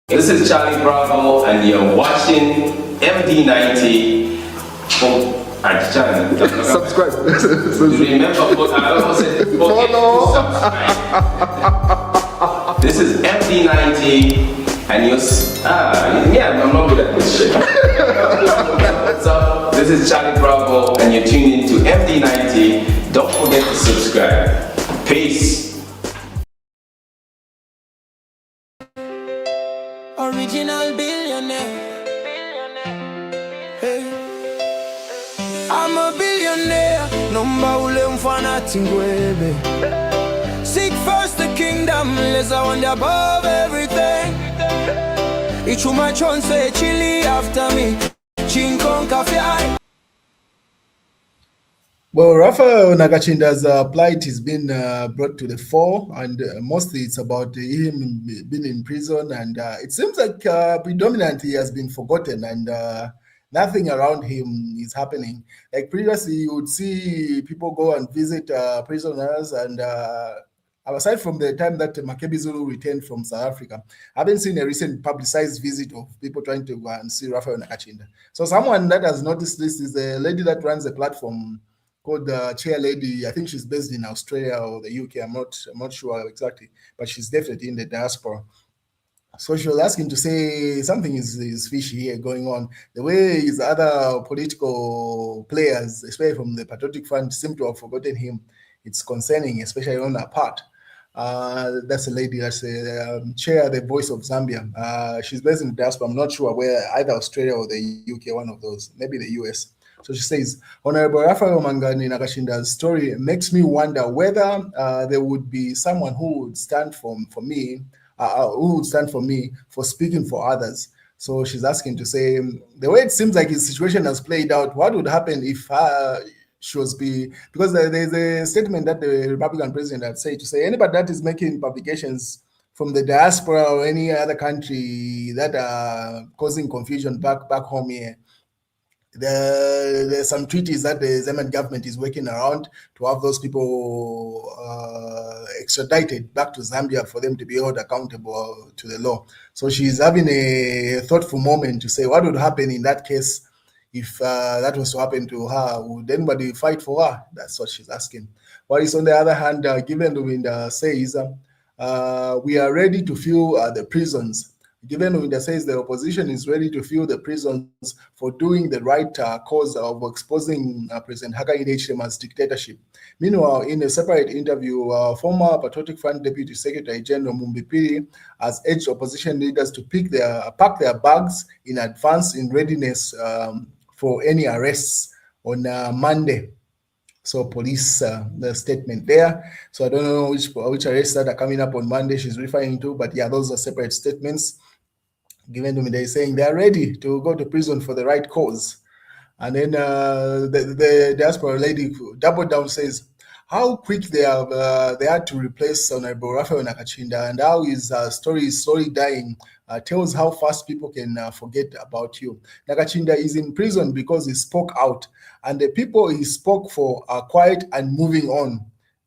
This is Charlie Bravo, and you're watching MD90. Subscribe. Remember, I almost said follow. This is MD90, and I'm not good at this shit. What's up? This is Charlie Bravo, and you're tuned in to MD90. Don't forget to subscribe. Peace. Original billionaire. Hey. I'm a billionaire. Number ule mfana tingwebe. Seek first the kingdom, less I want above everything. Ichuma chonse chili after me. Chinkon cafe. Well, Rafael Nakacinda's plight has been brought to the fore, and mostly it's about him being in prison, and it seems like predominantly he has been forgotten, and nothing around him is happening. Like previously, you would see people go and visit prisoners, and aside from the time that Makebi Zulu returned from South Africa, I haven't seen a recent publicized visit of people trying to go and see Rafael Nakacinda. So someone that has noticed this is a lady that runs a platform called Chair Lady. I think she's based in Australia or the UK. I'm not sure exactly, but she's definitely in the diaspora. So she was asking to say something is fishy here going on. The way his other political players, especially from the Patriotic Front, seem to have forgotten him. It's concerning, especially on her part. That's a lady that's a chair, the Voice of Zambia. She's based in the diaspora. I'm not sure where, either Australia or the UK, one of those, maybe the US. So she says, Honorable Rafael Nakacinda's story makes me wonder whether there would be someone who would stand for me for speaking for others. So she's asking to say, the way it seems like his situation has played out, what would happen if because there's a statement that the Republican president had said to say anybody that is making publications from the diaspora or any other country that are causing confusion back home here, there's some treaties that the Zambian government is working around to have those people extradited back to Zambia for them to be held accountable to the law. So she's having a thoughtful moment to say what would happen in that case if that was to happen to her. Would anybody fight for her? That's what she's asking. What is on the other hand, Given Luwinda says, we are ready to fill the prisons. Given Luwinda says the opposition is ready to fill the prisons for doing the right cause of exposing President Hakainde Hichilema's dictatorship. Meanwhile, in a separate interview, former Patriotic Front Deputy Secretary General Mumbipiri has urged opposition leaders to pack their bags in advance in readiness for any arrests on Monday. So police, the statement there. So I don't know which arrests that are coming up on Monday she's referring to, but yeah, those are separate statements. Given to me, they're saying they're ready to go to prison for the right cause. And then the diaspora lady double down says how quick they had to replace Honorable Rafael Nakacinda and how his story is slowly dying tells how fast people can forget about you. Nakacinda is in prison because he spoke out, and the people he spoke for are quiet and moving on.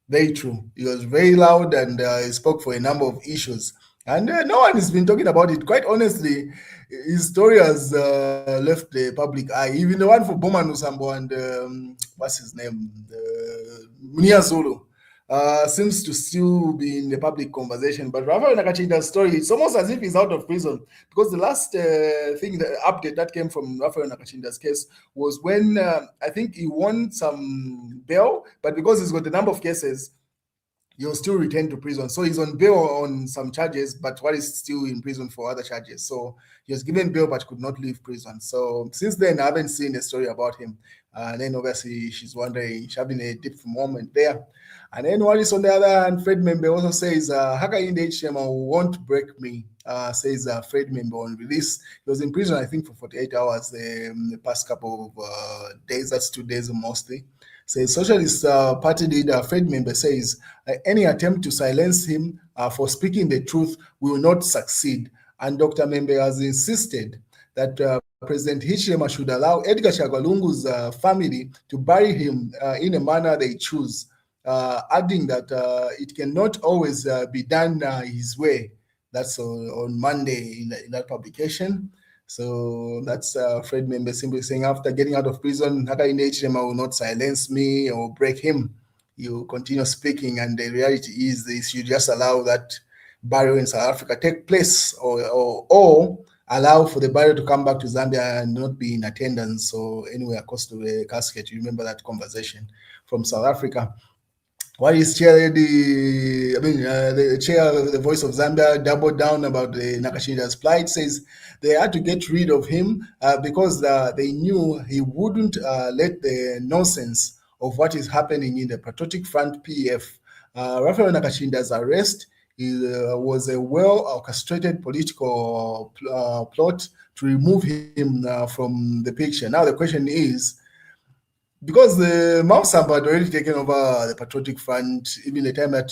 Very true. He was very loud and he spoke for a number of issues. And no one has been talking about it. Quite honestly, his story has left the public eye. Even the one for Boma Nusambo and what's his name? Munia Zulu seems to still be in the public conversation. But Rafael Nakacinda's story, it's almost as if he's out of prison. Because the last the update that came from Rafael Nakacinda's case was when I think he won some bail, but because he's got a number of cases, he'll still return to prison. So he's on bail on some charges, but while he's still in prison for other charges. So he was given bail but could not leave prison. So since then, I haven't seen a story about him. And then obviously she's wondering, she's having a deep moment there. And then what is on the other hand, Fred Membe also says, Hakainde Hichilema won't break me, says Fred Membe on release. He was in prison, I think, for 48 hours the past couple of days. That's 2 days mostly. Says Socialist Party leader Fred Membe says any attempt to silence him for speaking the truth will not succeed. And Dr. Membe has insisted that President Hichilema should allow Edgar Chagwa Lungu's family to bury him in a manner they choose, adding that it cannot always be done his way. That's on Monday in that publication. So that's Fred Member simply saying, after getting out of prison, Hakainde Hichilema will not silence me or break him. You continue speaking, and the reality is this: you just allow that burial in South Africa take place, or allow for the burial to come back to Zambia and not be in attendance or anywhere close to the casket. You remember that conversation from South Africa. What is chair the chair of the Voice of Zambia doubled down about the Nakacinda's plight, says they had to get rid of him because they knew he wouldn't let the nonsense of what is happening in the Patriotic Front PF. Rafael Nakacinda's arrest was a well-orchestrated political plot to remove him from the picture. Now the question is, because the Mausamba had already taken over the Patriotic Front, even the time that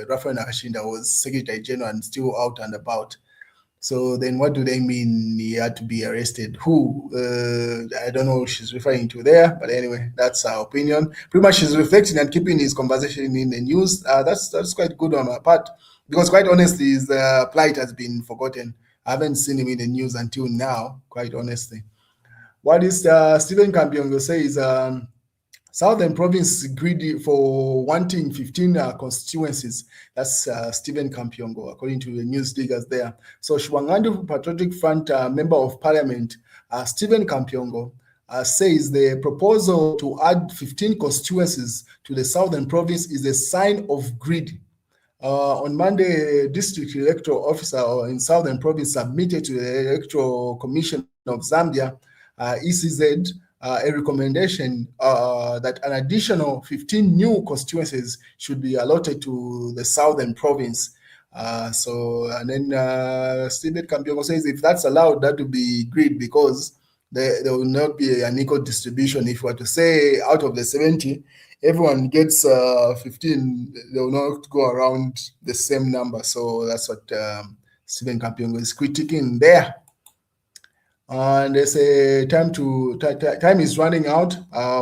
Rafael Nakacinda was Secretary General and still out and about. So then what do they mean he had to be arrested? Who? I don't know who she's referring to there, but anyway, that's our opinion. Pretty much she's reflecting and keeping his conversation in the news. That's quite good on her part, because quite honestly, his plight has been forgotten. I haven't seen him in the news until now, quite honestly. What is Stephen Kampyongo says, Southern Province greedy for wanting 15 constituencies. That's Stephen Kampyongo, according to the news diggers there. So Shwangandu Patriotic Front Member of Parliament, Stephen Kampyongo, says the proposal to add 15 constituencies to the Southern Province is a sign of greed. On Monday, District Electoral Officer in Southern Province submitted to the Electoral Commission of Zambia, ECZ, a recommendation that an additional 15 new constituencies should be allotted to the Southern Province. And then Stephen Kampyongo says if that's allowed, that would be great, because there will not be an equal distribution. If we were to say out of the 70, everyone gets 15, they will not go around the same number. So that's what Stephen Kampyongo is critiquing there. And they say time is running out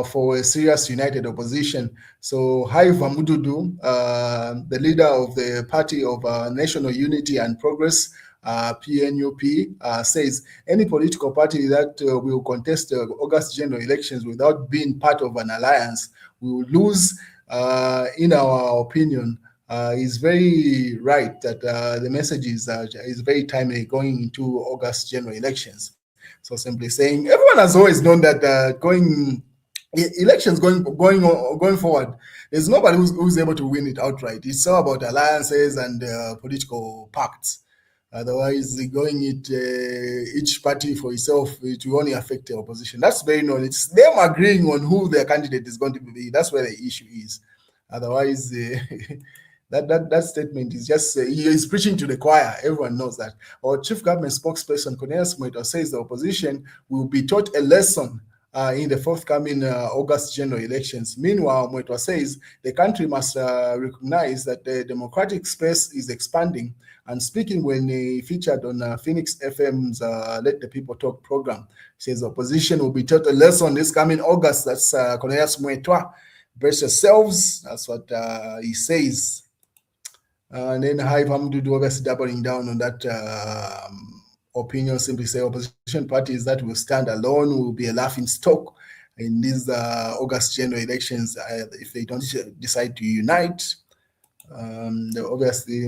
for a serious united opposition. So Hive Amududu, the leader of the Party of National Unity and Progress, PNUP, says any political party that will contest the August general elections without being part of an alliance will lose, in our opinion. Is very right that the message is very timely going into August general elections. So simply saying, everyone has always known that elections going forward, there's nobody who's able to win it outright. It's all about alliances and political pacts. Otherwise, going each party for itself, it will only affect the opposition. That's very known. It's them agreeing on who their candidate is going to be. That's where the issue is. Otherwise, that statement is just he is preaching to the choir. Everyone knows that. Our chief government spokesperson Cornelius Mwetwa says the opposition will be taught a lesson in the forthcoming August general elections. Meanwhile, Mwetwa says the country must recognize that the democratic space is expanding. And speaking when he featured on Phoenix FM's Let the People Talk program, he says the opposition will be taught a lesson this coming August. That's Cornelius Mwetwa. Brace yourselves. That's what he says. And then Hive Hamdudu obviously doubling down on that opinion, simply say opposition parties that will stand alone will be a laughing stock in these August general elections if they don't decide to unite. Obviously,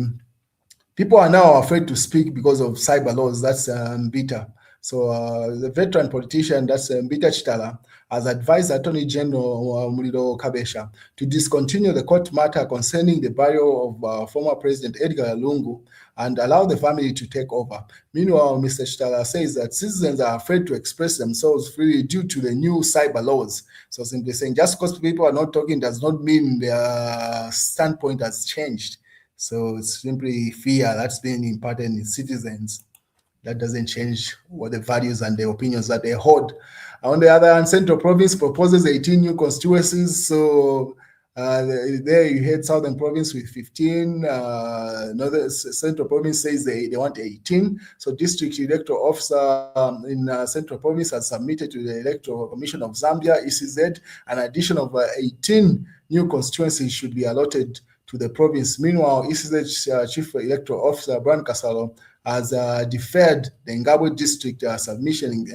people are now afraid to speak because of cyber laws. That's Mbita. So the veteran politician, that's Mbita Chitala, has advised Attorney General Muliro Kabesha to discontinue the court matter concerning the burial of former President Edgar Lungu and allow the family to take over. Meanwhile, Mr. Chitala says that citizens are afraid to express themselves freely due to the new cyber laws. So simply saying, just because people are not talking does not mean their standpoint has changed. So it's simply fear that's being imparted in citizens. That doesn't change what the values and the opinions that they hold. On the other hand, Central Province proposes 18 new constituencies. So there you had Southern Province with 15. Another Central Province says they want 18. So District Electoral Officer in Central Province has submitted to the Electoral Commission of Zambia, ECZ, an addition of 18 new constituencies should be allotted to the province. Meanwhile, ECZ Chief Electoral Officer Brian Kasalo has deferred the Ngabwe district submission,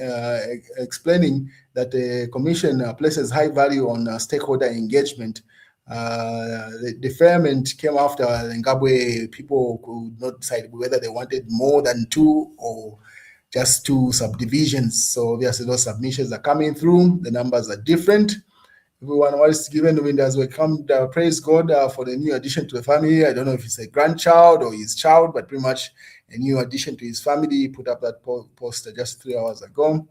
explaining that the commission places high value on stakeholder engagement. The deferment came after the Ngabwe people could not decide whether they wanted more than 2 or just 2 subdivisions. So obviously those submissions are coming through. The numbers are different. Everyone was given windows. We come, praise God for the new addition to the family. I don't know if it's a grandchild or his child, but pretty much a new addition to his family. He put up that poster just 3 hours ago.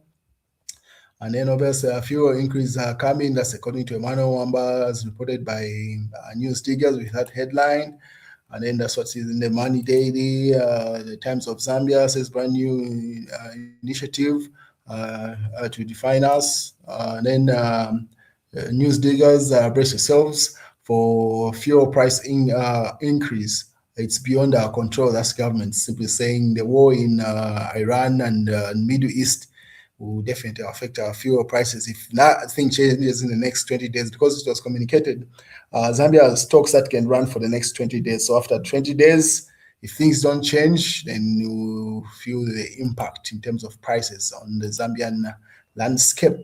And then obviously a few increases are coming. That's according to Emmanuel Wamba, as reported by News Diggers with that headline. And then that's what's in the Money Daily. The Times of Zambia says brand new initiative to define us. And then News Diggers, brace yourselves for fuel price increase. It's beyond our control. That's government simply saying the war in Iran and Middle East will definitely affect our fuel prices if nothing changes in the next 20 days, because it was communicated. Zambia has stocks that can run for the next 20 days. So after 20 days, if things don't change, then you feel the impact in terms of prices on the Zambian landscape.